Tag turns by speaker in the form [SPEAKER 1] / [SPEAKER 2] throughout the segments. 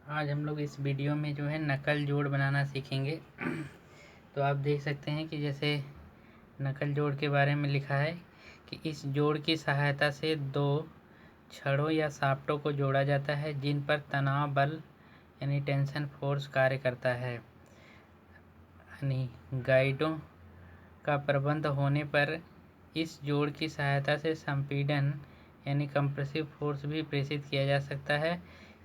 [SPEAKER 1] आज हम लोग इस वीडियो में जो है नकल जोड़ बनाना सीखेंगे। तो आप देख सकते हैं कि जैसे नकल जोड़ के बारे में लिखा है कि इस जोड़ की सहायता से दो छड़ों या साफ्टों को जोड़ा जाता है जिन पर तनाव बल यानी टेंशन फोर्स कार्य करता है। यानी गाइडों का प्रबंध होने पर इस जोड़ की सहायता से संपीड़न यानी कंप्रेसिव फोर्स भी प्रेषित किया जा सकता है।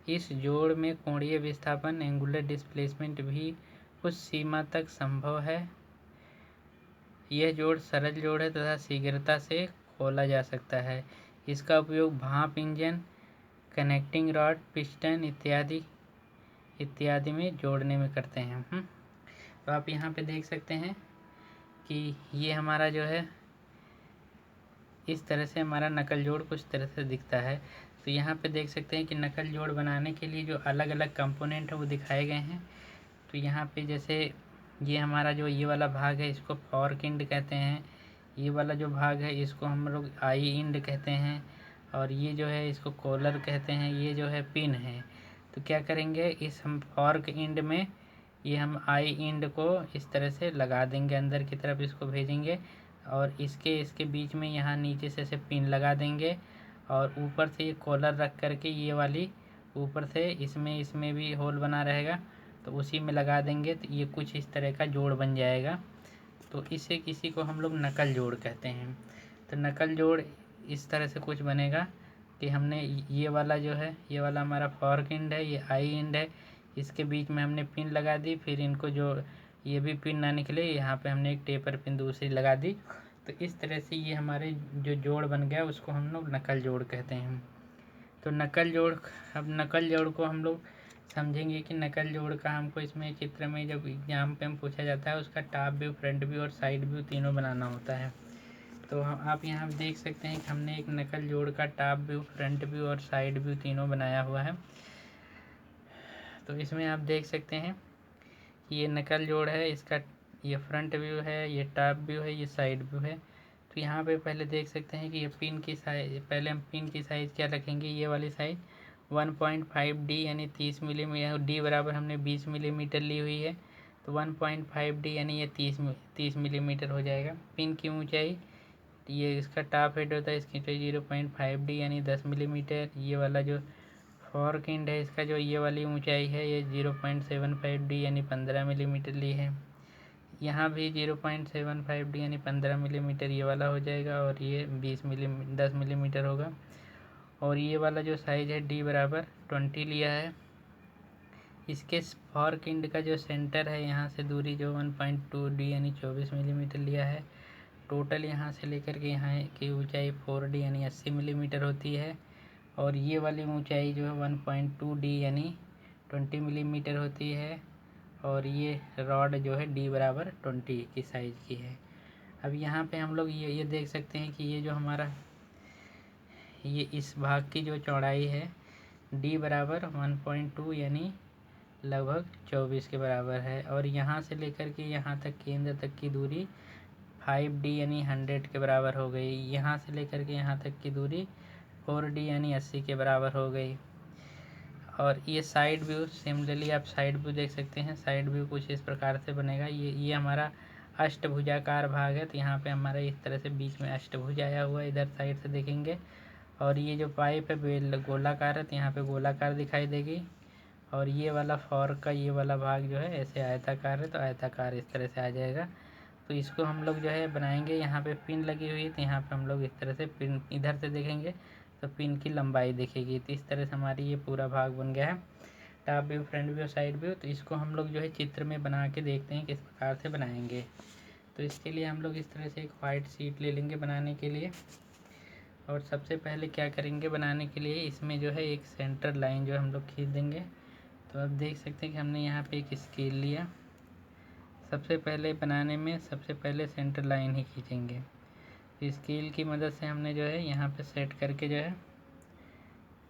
[SPEAKER 1] इस जोड़ में कोणीय विस्थापन एंगुलर डिस्प्लेसमेंट भी कुछ सीमा तक संभव है। यह जोड़ सरल जोड़ है तथा शीघ्रता से खोला जा सकता है। इसका उपयोग भाप इंजन, कनेक्टिंग रॉड, पिस्टन इत्यादि में जोड़ने में करते हैं। तो आप यहाँ पे देख सकते हैं कि ये हमारा जो है इस तरह से हमारा नकल जोड़ कुछ तरह से दिखता है। तो यहाँ पे देख सकते हैं कि नकल जोड़ बनाने के लिए जो अलग अलग कंपोनेंट है वो दिखाए गए हैं। तो यहाँ पे जैसे ये हमारा जो ये वाला भाग है इसको फॉर्क इंड कहते हैं। ये वाला जो भाग है इसको हम लोग आई इंड कहते हैं। और ये जो है इसको कॉलर कहते हैं। ये जो है पिन है। तो क्या करेंगे, इस हम फॉर्क इंड में ये हम आई इंड को इस तरह से लगा देंगे, अंदर की तरफ इसको भेजेंगे और इसके बीच में यहाँ नीचे से ऐसे पिन लगा देंगे और ऊपर से ये कॉलर रख करके ये वाली ऊपर से इसमें भी होल बना रहेगा तो उसी में लगा देंगे। तो ये कुछ इस तरह का जोड़ बन जाएगा। तो इसे किसी को हम लोग नकल जोड़ कहते हैं। तो नकल जोड़ इस तरह से कुछ बनेगा कि हमने ये वाला जो है ये वाला हमारा फॉर्क इंड है, ये आई इंड है, इसके बीच में हमने पिन लगा दी। फिर इनको जो ये भी पिन ना निकले यहाँ पे हमने एक टेपर पिन दूसरी लगा दी। तो इस तरह से ये हमारे जो जोड़ बन गया उसको हम लोग नकल जोड़ कहते हैं। तो नकल जोड़, अब नकल जोड़ को हम लोग समझेंगे कि नकल जोड़ का हमको इसमें चित्र में जब एग्जाम पे हम पूछा जाता है उसका टॉप व्यू, फ्रंट व्यू और साइड व्यू तीनों बनाना होता है। तो आप यहाँ देख सकते हैं कि हमने एक नकल जोड़ का टॉप व्यू, फ्रंट व्यू और साइड व्यू तीनों बनाया हुआ है। तो इसमें आप देख सकते हैं कि ये नकल जोड़ है, इसका ये फ्रंट व्यू है, ये टॉप व्यू है, ये साइड व्यू है। तो यहाँ पे पहले देख सकते हैं कि ये पिन की साइज, पहले हम पिन की साइज़ क्या रखेंगे, ये वाली साइज 1.5D यानी 30 मिलीमीटर, डी बराबर हमने 20 मिलीमीटर ली हुई है। तो 1.5D यानी ये 30 मिलीमीटर हो जाएगा। पिन की ऊंचाई, ये इसका टॉप हेड होता है, इसकी ऊंचाई 0.5D यानी 10 मिलीमीटर। ये वाला जो फॉर्क इंड है इसका जो ये वाली ऊंचाई है ये 0.75D यानी 15 मिलीमीटर ली है। यहाँ भी 0.75D यानी 15 मिलीमीटर ये वाला हो जाएगा और ये 10 मिलीमीटर होगा। और ये वाला जो साइज़ है डी बराबर 20 लिया है। इसके फॉर्क इंड का जो सेंटर है यहाँ से दूरी जो 1.2D यानी 24 मिलीमीटर लिया है। टोटल यहाँ से लेकर के यहाँ की ऊंचाई 4D यानी 80 मिलीमीटर होती है। और ये वाली ऊंचाई जो है 1.2D यानी 20 मिलीमीटर होती है। और ये रॉड जो है डी बराबर 20 की साइज़ की है। अब यहाँ पे हम लोग ये देख सकते हैं कि ये जो हमारा ये इस भाग की जो चौड़ाई है डी बराबर 1.2 यानी लगभग 24 के बराबर है। और यहाँ से लेकर के यहाँ तक केंद्र तक की दूरी 5D यानी 100 के बराबर हो गई। यहाँ से लेकर के यहाँ तक की दूरी 4D यानी 80 के बराबर हो गई। और ये साइड व्यू, सिमिलरली आप साइड व्यू देख सकते हैं। साइड व्यू कुछ इस प्रकार से बनेगा। ये हमारा अष्टभुजाकार भाग है। तो यहाँ पे हमारा इस तरह से बीच में अष्टभुज आया हुआ है, इधर साइड से देखेंगे। और ये जो पाइप है बेल गोलाकार है तो यहाँ पे गोलाकार दिखाई देगी। और ये वाला फॉर्क का ये वाला भाग जो है ऐसे आयताकार है तो आयताकार इस तरह से आ जाएगा। तो इसको हम लोग जो है बनाएंगे। यहाँ पे पिन लगी हुई है तो यहाँ पे हम लोग इस तरह से पिन इधर से देखेंगे तो पिन की लंबाई दिखेगी। तो इस तरह से हमारी ये पूरा भाग बन गया है, top view, front view, side view. तो इसको हम लोग जो है चित्र में बना के देखते हैं किस प्रकार से बनाएंगे। तो इसके लिए हम लोग इस तरह से एक वाइट शीट ले लेंगे बनाने के लिए। और सबसे पहले क्या करेंगे बनाने के लिए, इसमें जो है एक सेंटर लाइन जो हम लोग खींच देंगे। तो आप देख सकते हैं कि हमने यहाँ पे एक स्केल लिया। सबसे पहले बनाने में सबसे पहले सेंटर लाइन ही खींचेंगे। स्केल की मदद से हमने जो है यहाँ पे सेट करके जो है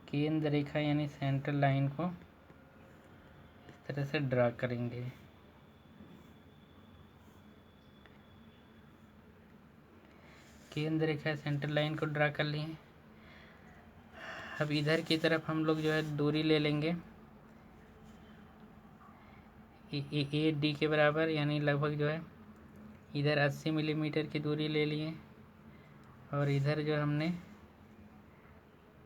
[SPEAKER 1] केंद्र रेखा यानी सेंटर लाइन को इस तरह से ड्रा करेंगे। केंद्र रेखा सेंटर लाइन को ड्रा कर लिए। अब इधर की तरफ हम लोग जो है दूरी ले लेंगे ए डी के बराबर, यानी लगभग जो है इधर 80 मिलीमीटर की दूरी ले लिए और इधर जो हमने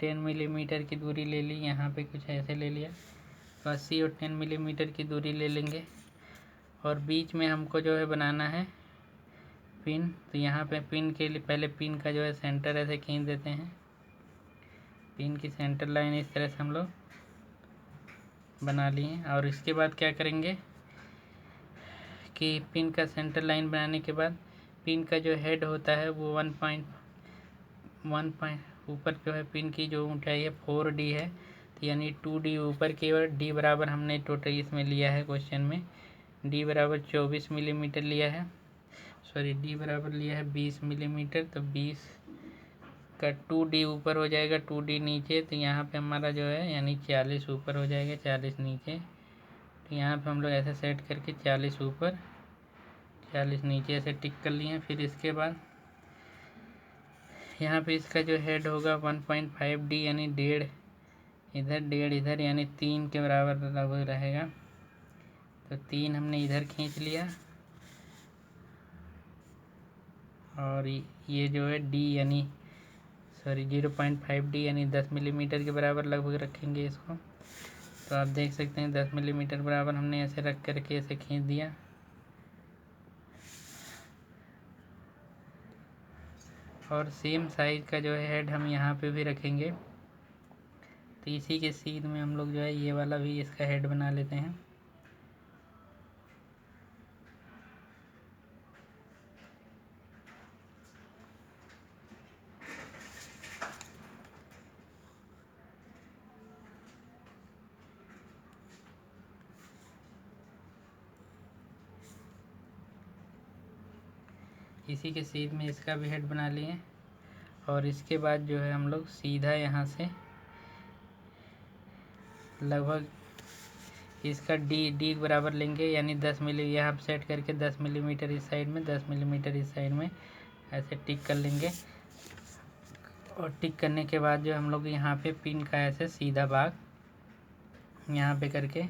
[SPEAKER 1] 10 मिलीमीटर की दूरी ले ली। यहाँ पे कुछ ऐसे ले लिया, तो 80 और 10 मिलीमीटर की दूरी ले लेंगे। और बीच में हमको जो है बनाना है पिन। तो यहाँ पे पिन के लिए पहले पिन का जो है सेंटर ऐसे खींच देते हैं। पिन की सेंटर लाइन इस तरह से हम लोग बना लिए। और इसके बाद क्या करेंगे कि पिन का सेंटर लाइन बनाने के बाद पिन का जो हेड होता है वो 1.1 ऊपर जो है पिन की जो ऊंचाई है 4D है, तो यानी 2D ऊपर की ओर। डी बराबर हमने टोटल इसमें लिया है क्वेश्चन में, डी बराबर 24 मिलीमीटर लिया है, सॉरी डी बराबर लिया है 20 मिलीमीटर। तो 20 का 2D ऊपर हो जाएगा, 2D नीचे, तो यहाँ पे हमारा जो है यानी 40 ऊपर हो जाएगा, 40 नीचे। तो यहाँ पे हम लोग ऐसे सेट करके 40 ऊपर 40 नीचे ऐसे टिक कर लिए। फिर इसके बाद यहाँ पे इसका जो हेड होगा 1.5D यानी 1.5 इधर 1.5 इधर, यानी 3 के बराबर लगभग रहेगा। तो 3 हमने इधर खींच लिया और ये जो है D यानी 0.5D यानी 10 मिलीमीटर के बराबर लगभग रखेंगे इसको। तो आप देख सकते हैं 10 मिलीमीटर बराबर हमने ऐसे रख करके ऐसे खींच दिया। और सेम साइज का जो है हेड हम यहाँ पे भी रखेंगे। तो इसी के सीध में हम लोग जो है ये वाला भी इसका हेड बना लेते हैं। इसी के सीध में इसका भी हेड बना लिए। और इसके बाद जो है हम लोग सीधा यहाँ से लगभग इसका डी बराबर लेंगे, यानी 10 मिली यहाँ सेट करके 10 मिलीमीटर इस साइड में, 10 मिलीमीटर इस साइड में ऐसे टिक कर लेंगे। और टिक करने के बाद जो हम लोग यहाँ पे पिन का ऐसे सीधा भाग यहाँ पे करके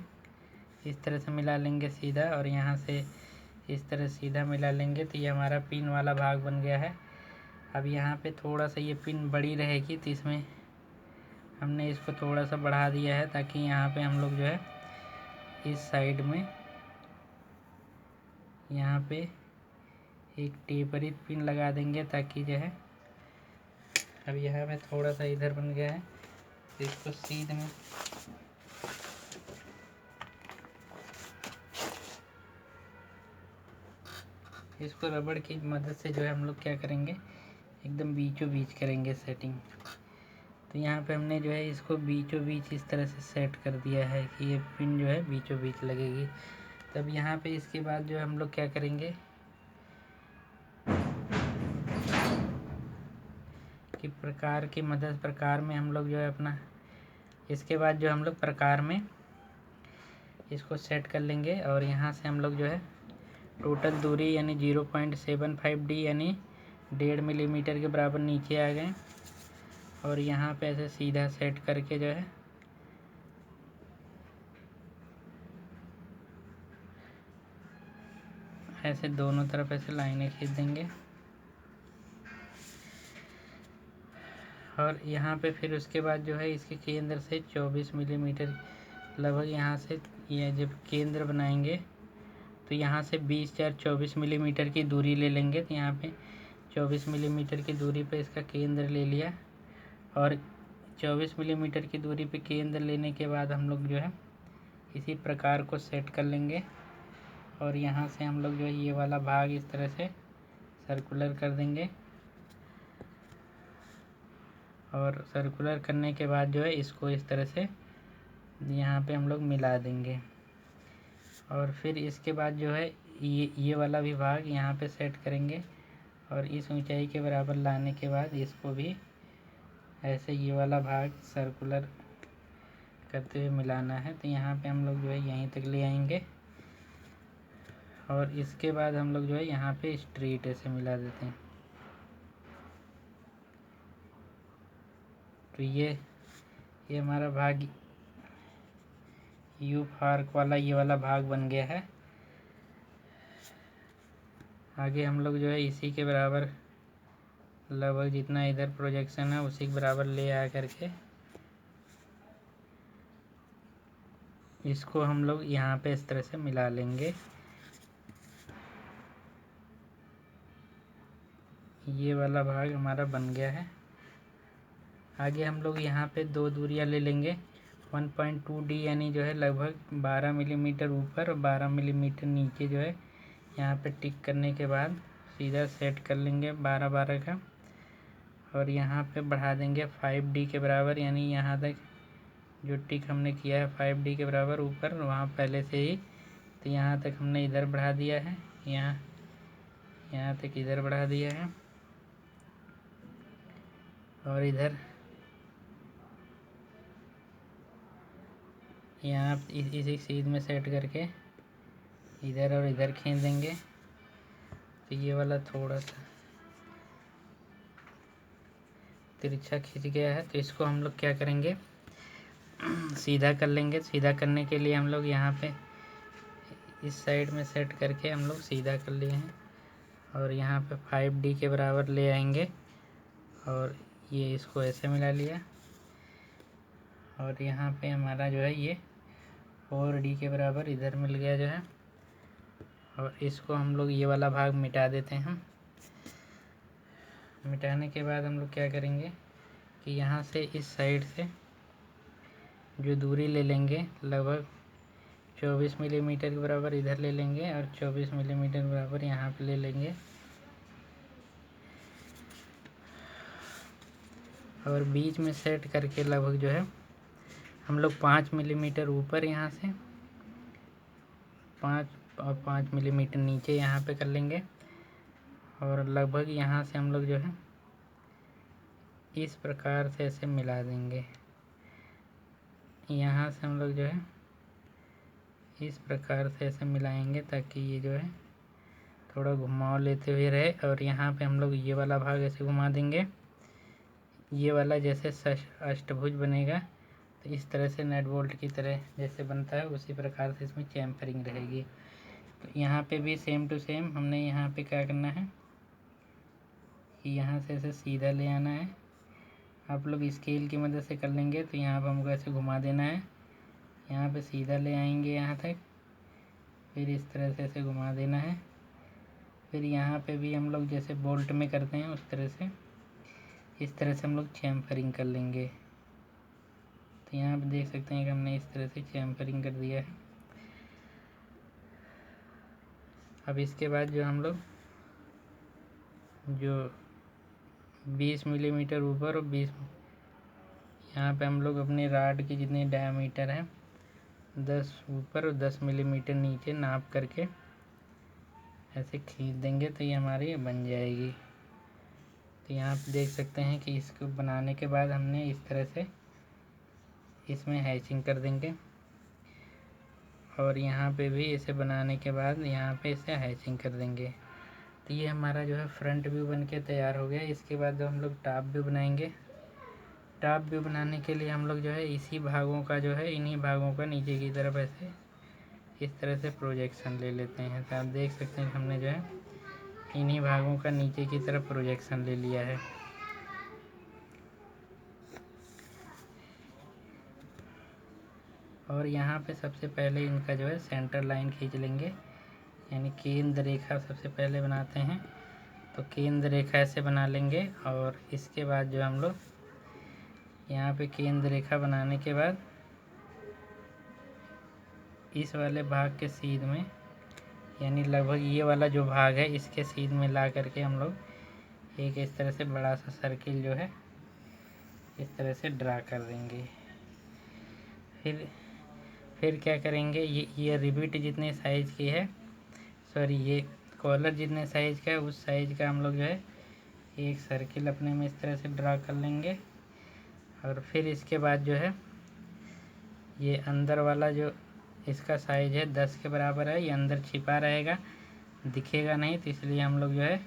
[SPEAKER 1] इस तरह से मिला लेंगे सीधा, और यहाँ से इस तरह सीधा मिला लेंगे। तो ये हमारा पिन वाला भाग बन गया है। अब यहाँ पे थोड़ा सा ये पिन बड़ी रहेगी, तो इसमें हमने इसको थोड़ा सा बढ़ा दिया है ताकि यहाँ पे हम लोग जो है इस साइड में यहाँ पे एक टेपरित पिन लगा देंगे, ताकि जो है अब यहाँ पे थोड़ा सा इधर बन गया है, तो इसको सीध में इसको रबड़ की मदद से जो है हम लोग क्या करेंगे एकदम बीचों बीच करेंगे सेटिंग। तो यहाँ पे हमने जो है इसको बीचों बीच इस तरह से सेट कर दिया है कि ये पिन जो है बीचों बीच लगेगी। तब यहाँ पे इसके बाद जो हम लोग क्या करेंगे कि प्रकार की मदद प्रकार में हम लोग जो है अपना इसके बाद जो हम लोग प्रकार में इसको सेट कर लेंगे। और यहाँ से हम लोग जो है टोटल दूरी यानी 0.75D यानी 1.5 मिलीमीटर के बराबर नीचे आ गए। और यहाँ पे ऐसे सीधा सेट करके जो है ऐसे दोनों तरफ ऐसे लाइनें खींच देंगे। और यहाँ पे फिर उसके बाद जो है इसके केंद्र से 24 मिलीमीटर लगभग यहाँ से ये जब केंद्र बनाएंगे तो यहाँ से 20/24 मिलीमीटर की दूरी ले लेंगे। तो यहाँ पे 24 मिलीमीटर की दूरी पे इसका केंद्र ले लिया। और 24 मिलीमीटर की दूरी पे केंद्र लेने के बाद हम लोग जो है इसी प्रकार को सेट कर लेंगे। और यहाँ से हम लोग जो है ये वाला भाग इस तरह से सर्कुलर कर देंगे। और सर्कुलर करने के बाद जो है इसको इस तरह से यहाँ पे हम लोग मिला देंगे। और फिर इसके बाद जो है ये वाला भी भाग यहाँ पे सेट करेंगे। और इस ऊंचाई के बराबर लाने के बाद इसको भी ऐसे ये वाला भाग सर्कुलर करते हुए मिलाना है। तो यहाँ पे हम लोग जो है यहीं तक ले आएंगे। और इसके बाद हम लोग जो है यहाँ पे स्ट्रेट ऐसे मिला देते हैं। तो ये हमारा भाग यू आर्क वाला ये वाला भाग बन गया है। आगे हम लोग जो है इसी के बराबर लगभग जितना इधर प्रोजेक्शन है उसी के बराबर ले आ करके इसको हम लोग यहाँ पे इस तरह से मिला लेंगे। ये वाला भाग हमारा बन गया है। आगे हम लोग यहाँ पे दो दूरियाँ ले लेंगे 1.2D यानी जो है लगभग 12 मिलीमीटर ऊपर और 12 मिलीमीटर नीचे जो है यहाँ पे टिक करने के बाद सीधा सेट कर लेंगे 12-12 का, और यहाँ पे बढ़ा देंगे 5D के बराबर, यानी यहाँ तक जो टिक हमने किया है 5D के बराबर ऊपर वहाँ पहले से ही, तो यहाँ तक हमने इधर बढ़ा दिया है, यहाँ तक इधर बढ़ा दिया है, और इधर यहाँ इसी सीध में सेट करके इधर और इधर खींच देंगे। तो ये वाला थोड़ा सा तिरछा खींच गया है, तो इसको हम लोग क्या करेंगे सीधा कर लेंगे। सीधा करने के लिए हम लोग यहाँ पे इस साइड में सेट करके हम लोग सीधा कर लिए हैं, और यहाँ पे 5D के बराबर ले आएंगे और ये इसको ऐसे मिला लिया, और यहाँ पे हमारा जो है ये 4D के बराबर इधर मिल गया जो है, और इसको हम लोग ये वाला भाग मिटा देते हैं। मिटाने के बाद हम लोग क्या करेंगे कि यहाँ से इस साइड से जो दूरी ले लेंगे लगभग 24 मिलीमीटर के बराबर इधर ले लेंगे और 24 मिलीमीटर के बराबर यहाँ पे ले लेंगे, और बीच में सेट करके लगभग जो है हम लोग 5 मिलीमीटर ऊपर यहाँ से 5 मिलीमीटर नीचे यहाँ पे कर लेंगे, और लगभग यहाँ से हम लोग जो है इस प्रकार से ऐसे मिला देंगे। यहाँ से हम लोग जो है इस प्रकार से ऐसे मिलाएंगे ताकि ये जो है थोड़ा घुमाव लेते हुए रहे, और यहाँ पे हम लोग ये वाला भाग ऐसे घुमा देंगे। ये वाला जैसे अष्टभुज बनेगा तो इस तरह से नट बोल्ट की तरह जैसे बनता है उसी प्रकार से इसमें चैम्फरिंग रहेगी। तो यहाँ पे भी सेम टू सेम हमने यहाँ पे क्या करना है कि यहाँ से ऐसे सीधा ले आना है। आप लोग स्केल की मदद से कर लेंगे तो यहाँ पर हमको ऐसे घुमा देना है, यहाँ पे सीधा ले आएंगे यहाँ तक, फिर इस तरह से ऐसे घुमा देना है। फिर यहाँ पे भी हम लोग जैसे बोल्ट में करते हैं उस तरह से इस तरह से हम लोग चैम्फरिंग कर लेंगे। तो यहाँ पे देख सकते हैं कि हमने इस तरह से चैम्फरिंग कर दिया है। अब इसके बाद जो हम लोग जो 20 मिलीमीटर ऊपर और 20 यहाँ पे हम लोग अपने राड की जितनी डायमीटर है 10 ऊपर और 10 मिलीमीटर नीचे नाप करके ऐसे खींच देंगे तो ये हमारी बन जाएगी। तो यहाँ पे देख सकते हैं कि इसको बनाने के बाद हमने इस तरह से इसमें हैचिंग कर देंगे, और यहाँ पे भी इसे बनाने के बाद यहाँ पे इसे हैचिंग कर देंगे। तो ये हमारा जो है फ्रंट व्यू बन के तैयार हो गया। इसके बाद जो हम लोग टॉप व्यू बनाएंगे, टॉप व्यू बनाने के लिए हम लोग जो है इसी भागों का जो है इन्हीं भागों का नीचे की तरफ ऐसे इस तरह से प्रोजेक्शन ले लेते हैं। तो आप देख सकते हैं कि हमने जो है इन्हीं भागों का नीचे की तरफ प्रोजेक्शन ले लिया है। और यहाँ पे सबसे पहले इनका जो है सेंटर लाइन खींच लेंगे, यानी केंद्र रेखा सबसे पहले बनाते हैं। तो केंद्र रेखा ऐसे बना लेंगे, और इसके बाद जो हम लोग यहाँ पे केंद्र रेखा बनाने के बाद इस वाले भाग के सीध में, यानी लगभग ये वाला जो भाग है इसके सीध में ला करके हम लोग एक इस तरह से बड़ा सा सर्किल जो है इस तरह से ड्रा कर देंगे। फिर क्या करेंगे, ये रिबिट जितने साइज़ की है, सॉरी ये कॉलर जितने साइज़ का है उस साइज़ का हम लोग जो है एक सर्किल अपने में इस तरह से ड्रा कर लेंगे। और फिर इसके बाद जो है ये अंदर वाला जो इसका साइज़ है 10 के बराबर है, ये अंदर छिपा रहेगा, दिखेगा नहीं, तो इसलिए हम लोग जो है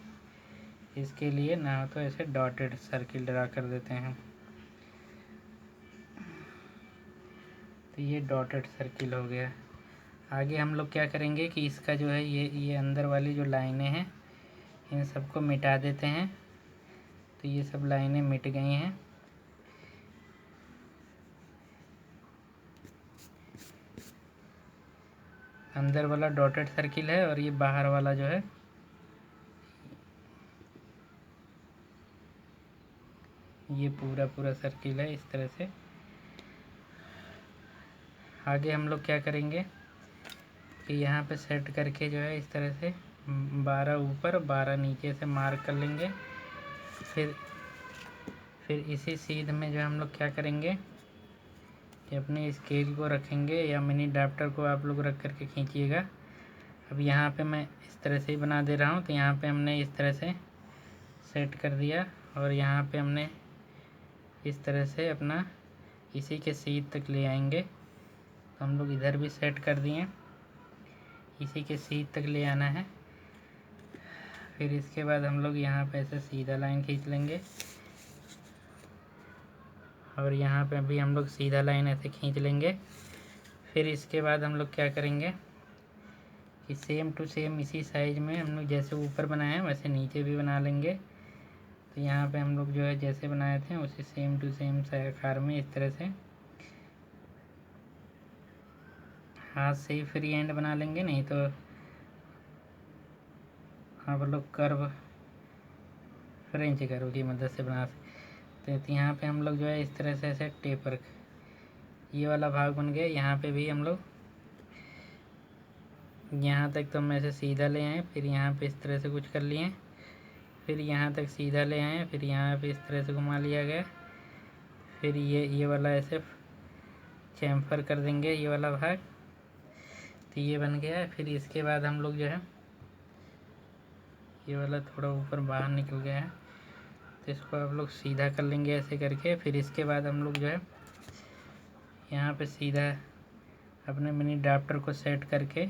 [SPEAKER 1] इसके लिए ना तो ऐसे डॉटेड सर्किल ड्रा कर देते हैं। तो ये डॉटेड सर्किल हो गया। आगे हम लोग क्या करेंगे कि इसका जो है ये अंदर वाली जो लाइनें हैं इन सबको मिटा देते हैं। तो ये सब लाइनें मिट गई हैं। अंदर वाला डॉटेड सर्किल है और ये बाहर वाला जो है ये पूरा सर्किल है इस तरह से। आगे हम लोग क्या करेंगे कि यहाँ पे सेट करके जो है इस तरह से 12 ऊपर 12 नीचे से मार्क कर लेंगे। फिर इसी सीध में जो हम लोग क्या करेंगे कि अपने स्केल को रखेंगे या मिनी अडाप्टर को आप लोग रख करके खींचिएगा। अब यहाँ पे मैं इस तरह से ही बना दे रहा हूँ। तो यहाँ पे हमने इस तरह से सेट कर दिया और यहाँ पे हमने इस तरह से अपना इसी के सीध तक ले आएंगे। तो हम लोग इधर भी सेट कर दिए, इसी के सीध तक ले आना है। फिर इसके बाद हम लोग यहाँ पे ऐसे सीधा लाइन खींच लेंगे और यहाँ पे भी हम लोग सीधा लाइन ऐसे खींच लेंगे। फिर इसके बाद हम लोग क्या करेंगे कि सेम टू सेम इसी साइज में हम लोग जैसे ऊपर बनाए हैं वैसे नीचे भी बना लेंगे। तो यहाँ पे हम लोग जो है जैसे बनाए थे उसी सेम टू सेम आकार में इस तरह से हाथ से ही फ्री हैंड बना लेंगे, नहीं तो आप लोग कर्व फ्रेंच कर्व की मदद से बना सकते। तो यहाँ पे हम लोग जो है इस तरह से ऐसे टेपर ये वाला भाग बन गया। यहाँ पे भी हम लोग यहाँ तक तो हम ऐसे सीधा ले आए, फिर यहाँ पे इस तरह से कुछ कर लिए, फिर यहाँ तक सीधा ले आए, फिर यहाँ पे इस तरह से घुमा लिया गया। फिर ये वाला ऐसे चैम्फर कर देंगे ये वाला भाग। तो ये बन गया है। फिर इसके बाद हम लोग जो है ये वाला थोड़ा ऊपर बाहर निकल गया है तो इसको आप लोग सीधा कर लेंगे ऐसे करके। फिर इसके बाद हम लोग जो है यहाँ पे सीधा अपने मिनी अडाप्टर को सेट करके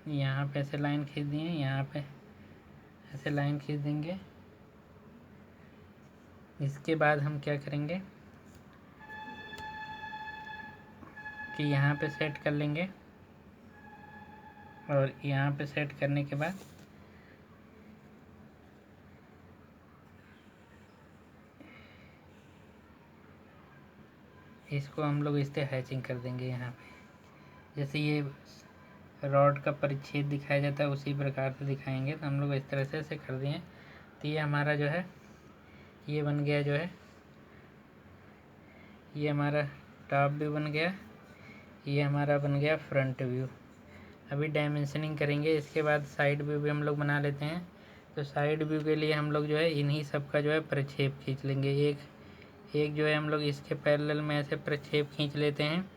[SPEAKER 1] यहाँ पे ऐसे लाइन खींच दिए, यहाँ पे ऐसे लाइन खींच देंगे। इसके बाद हम क्या करेंगे कि यहाँ पे सेट कर लेंगे और यहाँ पे सेट करने के बाद इसको हम लोग इस तरह हैचिंग कर देंगे। यहाँ पे जैसे ये रॉड का परिच्छेद दिखाया जाता है उसी प्रकार से दिखाएंगे। तो हम लोग इस तरह से ऐसे कर दिए। तो ये हमारा जो है ये बन गया, जो है ये हमारा टॉप व्यू बन गया, ये हमारा बन गया फ्रंट व्यू। अभी डायमेंशनिंग करेंगे। इसके बाद साइड व्यू भी हम लोग बना लेते हैं। तो साइड व्यू के लिए हम लोग जो है इन्हीं सब का जो है प्रक्षेप खींच लेंगे। एक जो है हम लोग इसके पैरेलल में ऐसे प्रक्षेप खींच लेते हैं,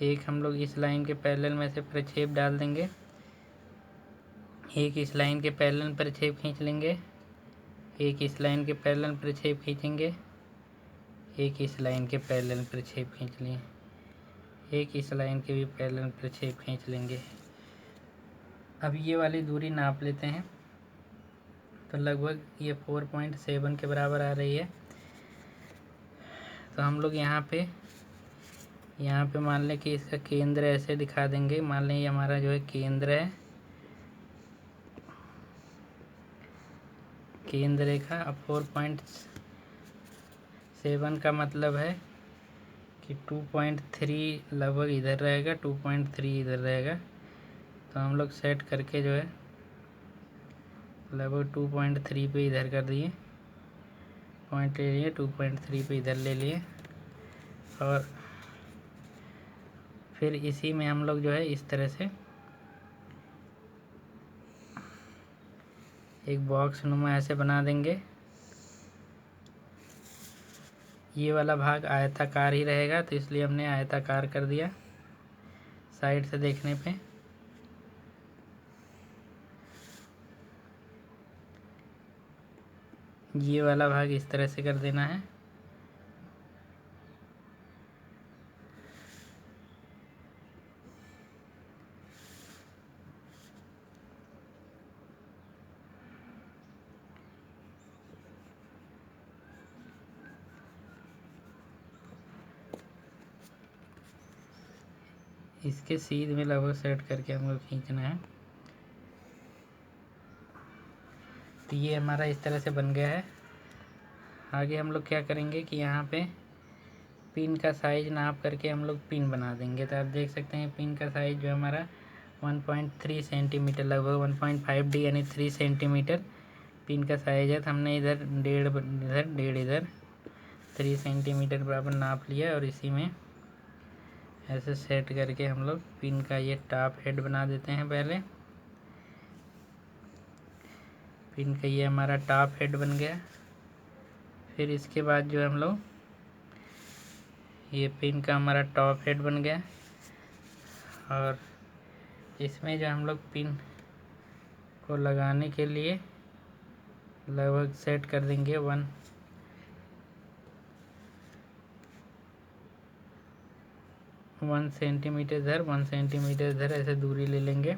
[SPEAKER 1] एक हम लोग इस लाइन के पैरेलल में से प्रक्षेप डाल देंगे, एक इस लाइन के पैरेलल प्रक्षेप खींच लेंगे, एक इस लाइन के पैरेलल प्रक्षेप खींचेंगे, एक इस लाइन के पैरेलल प्रक्षेप खींच लिए, एक इस लाइन के भी पैरेलल प्रक्षेप खींच लेंगे। अब ये वाली दूरी नाप लेते हैं। तो लगभग ये 4.7 के बराबर आ रही है। तो हम लोग यहाँ पे मान लें कि इसका केंद्र ऐसे दिखा देंगे। मान लें ये हमारा जो है केंद्र है, केंद्र रेखा। अब 4.7 का मतलब है कि 2.3 लगभग इधर रहेगा, 2.3 इधर रहेगा। तो हम लोग सेट करके जो है लगभग 2.3 पे इधर कर दिए, पॉइंट ले लिए, 2.3 पे इधर ले लिए। और फिर इसी में हम लोग जो है इस तरह से एक बॉक्स नुमा ऐसे बना देंगे। ये वाला भाग आयताकार ही रहेगा तो इसलिए हमने आयताकार कर दिया साइड से देखने पे। ये वाला भाग इस तरह से कर देना है। इसके सीध में लगभग सेट करके हमको खींचना है। तो ये हमारा इस तरह से बन गया है। आगे हम लोग क्या करेंगे कि यहाँ पे पिन का साइज़ नाप करके हम लोग पिन बना देंगे। तो आप देख सकते हैं पिन का साइज़ जो हमारा 1.3 सेंटीमीटर, लगभग 1.5D यानी 3 सेंटीमीटर पिन का साइज़ है। तो हमने इधर डेढ़ इधर 3 सेंटीमीटर बराबर नाप लिया और इसी में ऐसे सेट करके हम लोग पिन का ये टॉप हेड बना देते हैं। पहले पिन का ये हमारा टॉप हेड बन गया। फिर इसके बाद जो हम लोग ये पिन का हमारा टॉप हेड बन गया और इसमें जो हम लोग पिन को लगाने के लिए लगभग सेट कर देंगे 1 सेंटीमीटर इधर 1 सेंटीमीटर इधर ऐसे दूरी ले लेंगे।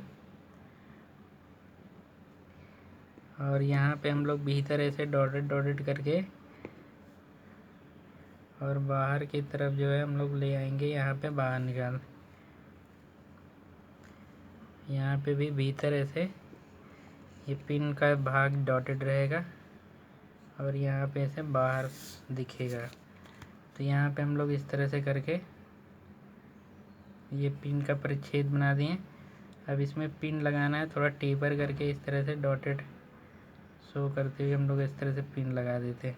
[SPEAKER 1] और यहाँ पे हम लोग भीतर ऐसे डॉटेड करके और बाहर की तरफ जो है हम लोग ले आएंगे, यहाँ पे बाहर निकाल। यहाँ पे भी भीतर ऐसे ये पिन का भाग डॉटेड रहेगा और यहाँ पे ऐसे बाहर दिखेगा। तो यहाँ पे हम लोग इस तरह से करके ये पिन का परिच्छेद बना दिए। अब इसमें पिन लगाना है, थोड़ा टेपर करके इस तरह से डॉटेड शो करते हुए हम लोग इस तरह से पिन लगा देते हैं।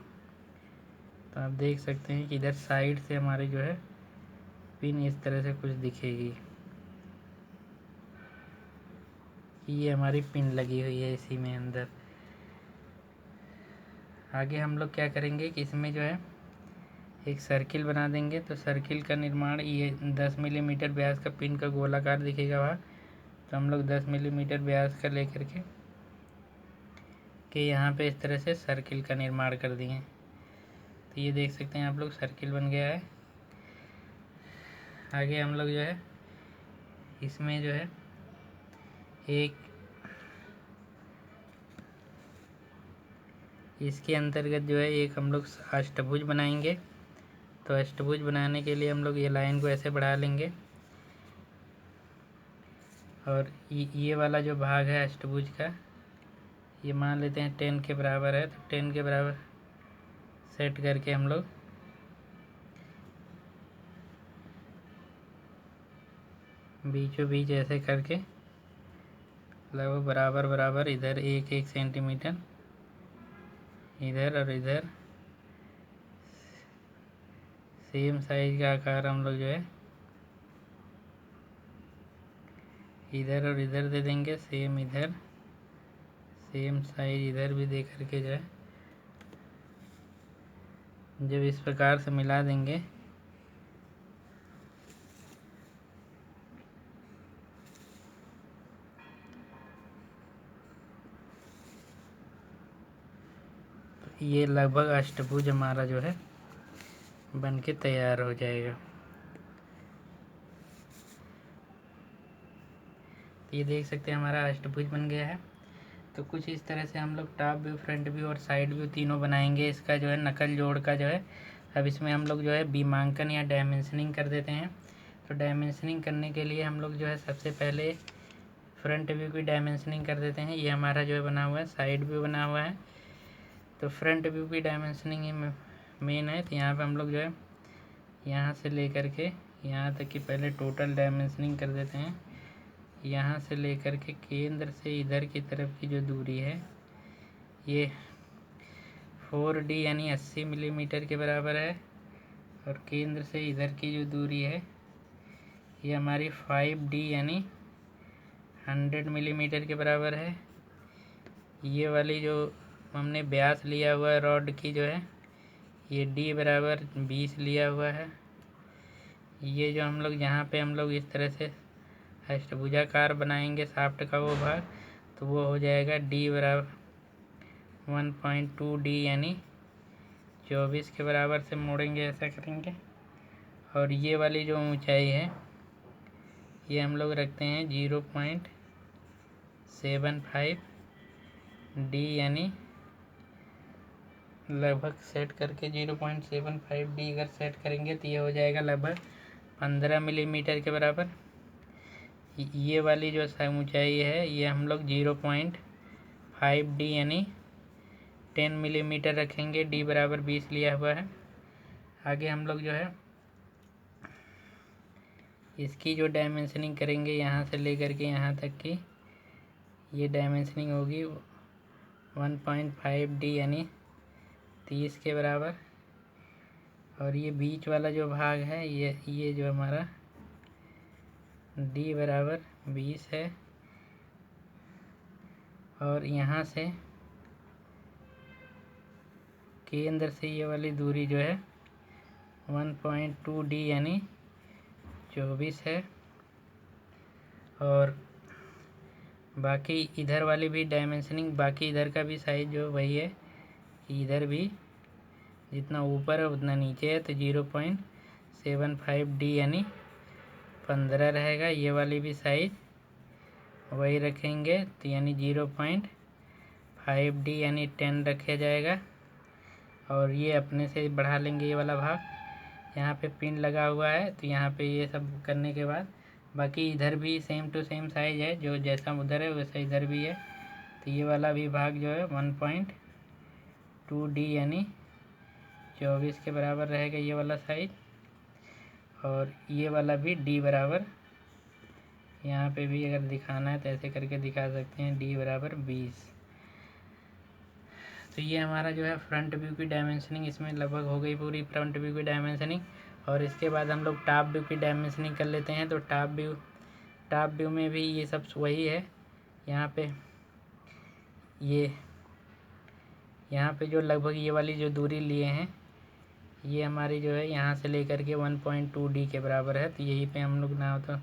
[SPEAKER 1] तो आप देख सकते हैं कि इधर साइड से हमारे जो है पिन इस तरह से कुछ दिखेगी। ये हमारी पिन लगी हुई है इसी में अंदर। आगे हम लोग क्या करेंगे कि इसमें जो है एक सर्किल बना देंगे। तो सर्किल का निर्माण ये 10 मिलीमीटर व्यास का पिन का गोलाकार दिखेगा वहाँ। तो हम लोग 10 मिलीमीटर व्यास का लेकर के यहाँ पे इस तरह से सर्किल का निर्माण कर दिए। तो ये देख सकते हैं आप लोग सर्किल बन गया है। आगे हम लोग जो है इसमें जो है एक इसके अंतर्गत जो है एक हम लोग अष्टभुज बनाएंगे। तो अष्टभुज बनाने के लिए हम लोग ये लाइन को ऐसे बढ़ा लेंगे और ये वाला जो भाग है अष्टभुज का ये मान लेते हैं 10 के बराबर है। तो 10 के बराबर सेट करके हम लोग बीचों बीच ऐसे करके लगभग बराबर इधर 1 सेंटीमीटर इधर और इधर सेम साइज का आकार हम लोग जो है इधर और इधर दे देंगे। सेम इधर सेम साइज इधर भी दे करके जो है जब इस प्रकार से मिला देंगे तो ये लगभग अष्टभुज हमारा जो है बन के तैयार हो जाएगा। ये देख सकते हैं हमारा अष्टभुज बन गया है। तो कुछ इस तरह से हम लोग टॉप व्यू, फ्रंट व्यू और साइड व्यू तीनों बनाएंगे इसका जो है नकल जोड़ का जो है। अब इसमें हम लोग जो है बीमांकन या डायमेंशनिंग कर देते हैं। तो डायमेंशनिंग करने के लिए हम लोग जो है सबसे पहले फ्रंट व्यू की डायमेंशनिंग कर देते हैं। ये हमारा जो है बना हुआ है, साइड व्यू बना हुआ है। तो फ्रंट व्यू की डायमेंशनिंग ही मेन है। तो यहाँ पर हम लोग जो है यहाँ से लेकर के यहाँ तक की पहले टोटल डायमेंशनिंग कर देते हैं। यहाँ से लेकर के केंद्र से इधर की तरफ की जो दूरी है ये 4D यानी 80 मिलीमीटर के बराबर है और केंद्र से इधर की जो दूरी है ये हमारी 5D यानी 100 मिलीमीटर के बराबर है। ये वाली जो हमने व्यास लिया हुआ है रॉड की जो है ये D बराबर 20 लिया हुआ है। ये जो हम लोग यहाँ पे हम लोग इस तरह से अष्टभुजाकार बनाएंगे शाफ्ट का वो भाग, तो वो हो जाएगा D बराबर 1.2D यानी 24 के बराबर से मोड़ेंगे, ऐसा करेंगे। और ये वाली जो ऊंचाई है ये हम लोग रखते हैं 0.75D यानी लगभग सेट करके 0.75D अगर सेट करेंगे तो ये हो जाएगा लगभग 15 मिलीमीटर के बराबर। ये वाली जो ऊंचाई है ये हम लोग 0.5 डी यानी 10 मिलीमीटर रखेंगे। डी बराबर 20 लिया हुआ है। आगे हम लोग जो है इसकी जो डायमेंशनिंग करेंगे यहाँ से लेकर के यहाँ तक की ये डायमेंशनिंग होगी 1.5 डी यानी 30 के बराबर। और ये बीच वाला जो भाग है ये जो हमारा डी बराबर 20 है। और यहाँ से केंद्र से ये वाली दूरी जो है 1.2 डी यानी 24 है। और बाकी इधर वाली भी डायमेंशनिंग, बाकी इधर का भी साइज जो वही है, इधर भी जितना ऊपर है उतना नीचे है, तो 0.75 डी यानी 15 रहेगा। ये वाली भी साइज वही रखेंगे, तो यानी 0.5 डी यानी 10 रखा जाएगा। और ये अपने से बढ़ा लेंगे ये वाला भाग। यहाँ पे पिन लगा हुआ है, तो यहाँ पे ये सब करने के बाद बाकी इधर भी सेम टू सेम साइज है, जो जैसा उधर है वैसा इधर भी है। तो ये वाला भी भाग जो है 1.2 डी यानी 24 के बराबर रहेगा ये वाला साइज। और ये वाला भी डी बराबर, यहाँ पे भी अगर दिखाना है तो ऐसे करके दिखा सकते हैं, डी बराबर 20। तो ये हमारा जो है फ्रंट व्यू की डायमेंशनिंग इसमें लगभग हो गई पूरी, फ्रंट व्यू की डायमेंशनिंग। और इसके बाद हम लोग टॉप व्यू की डायमेंशनिंग कर लेते हैं। तो टॉप व्यू में भी ये सब वही है। यहाँ पे जो लगभग ये वाली जो दूरी लिए हैं ये हमारी जो है यहाँ से लेकर के 1.2 डी के बराबर है। तो यहीं पे हम लोग ना तो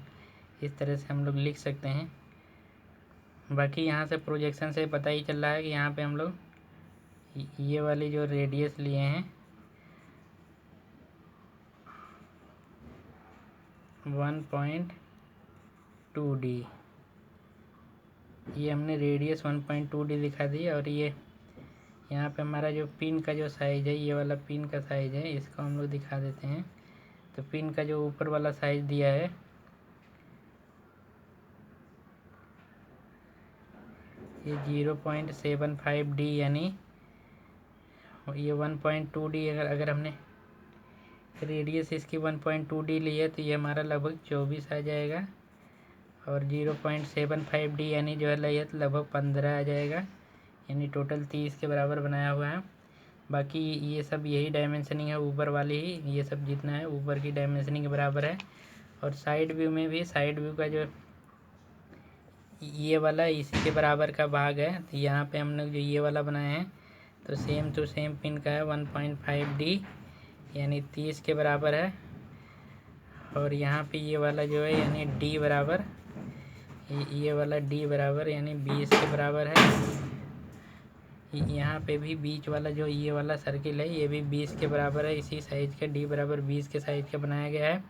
[SPEAKER 1] इस तरह से हम लोग लिख सकते हैं। बाकी यहाँ से प्रोजेक्शन से पता ही चल रहा है कि यहाँ पे हम लोग ये वाली जो रेडियस लिए हैं 1.2 डी, ये हमने रेडियस 1.2 डी दिखा दी। और ये यहाँ पे हमारा जो पिन का जो साइज है, ये वाला पिन का साइज है, इसको हम लोग दिखा देते हैं। तो पिन का जो ऊपर वाला साइज दिया है ये 0.75 डी यानी ये 1.2 डी। अगर हमने रेडियस इसकी 1.2 डी ली है तो ये हमारा लगभग 24 आ जाएगा। और 0.75 डी यानी जो है लगभग 15 आ जाएगा, यानी टोटल 30 के बराबर बनाया हुआ है। बाकी ये सब यही डायमेंशनिंग है, ऊपर वाली ही ये सब जितना है ऊपर की डायमेंशनिंग के बराबर है। और साइड व्यू में भी साइड व्यू का जो ये वाला इसी के बराबर का भाग है। तो यहाँ पे हम लोग जो ये वाला बनाए हैं तो सेम टू सेम पिन का है 1.5 डी यानी 30 के बराबर है। और यहाँ पे ये वाला जो है यानी डी बराबर, ये वाला डी बराबर यानी 20 के बराबर है। यहाँ पे भी बीच वाला जो ये वाला सर्किल है ये भी 20 के बराबर है, इसी साइज का डी बराबर 20 के साइज का बनाया गया है।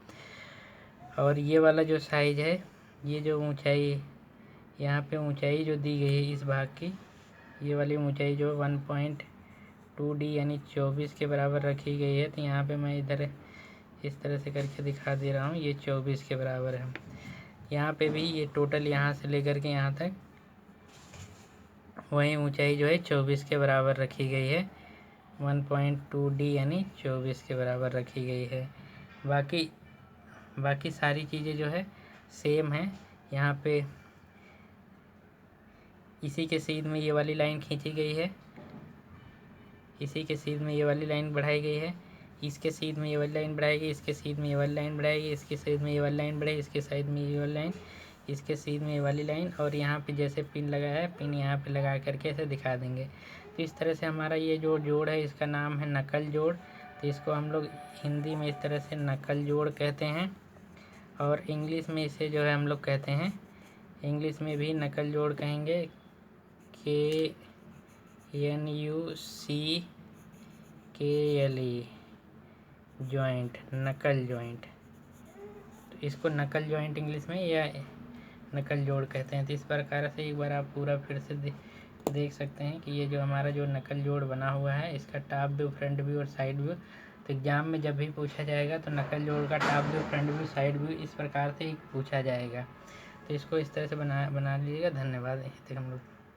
[SPEAKER 1] और ये वाला जो साइज है, ये जो ऊंचाई यहाँ पे ऊंचाई जो दी गई है इस भाग की, ये वाली ऊंचाई जो 1.2 डी यानी 24 के बराबर रखी गई है। तो यहाँ पे मैं इधर इस तरह से करके दिखा दे रहा हूँ, ये 24 के बराबर है। यहाँ पे भी ये टोटल यहाँ से लेकर के यहाँ तक वही ऊंचाई जो है 24 के बराबर रखी गई है, 1.2 डी यानी 24 के बराबर रखी गई है। बाकी सारी चीज़ें जो है सेम है। यहाँ पे इसी के सीध में ये वाली लाइन खींची गई है, इसी के सीध में ये वाली लाइन बढ़ाई गई है, इसके सीध में ये वाली लाइन बढ़ाएगी, इसके सीध में ये वाली लाइन बढ़ाएगी, इसके सीध में ये वाली लाइन बढ़ाएगी, इसके साइड में ये वाली लाइन, इसके सीध में ये वाली लाइन। और यहाँ पे जैसे पिन लगाया है पिन यहाँ पे लगा करके ऐसे दिखा देंगे। तो इस तरह से हमारा ये जो जोड़ है इसका नाम है नकल जोड़। तो इसको हम लोग हिंदी में इस तरह से नकल जोड़ कहते हैं। और इंग्लिश में इसे जो है हम लोग कहते हैं, इंग्लिश में भी नकल जोड़ कहेंगे, KNUCKLE जॉइंट, नकल जॉइंट। तो इसको नकल जॉइंट इंग्लिश में या नकल जोड़ कहते हैं। तो इस प्रकार से एक बार आप पूरा फिर से देख सकते हैं कि ये जो हमारा जो नकल जोड़ बना हुआ है इसका टॉप व्यू, फ्रंट व्यू और साइड व्यू। तो एग्जाम में जब भी पूछा जाएगा तो नकल जोड़ का top view, front view, side view इस प्रकार से ही पूछा जाएगा। तो इसको इस तरह से बना लीजिएगा। धन्यवाद। यहीं तक हम लोग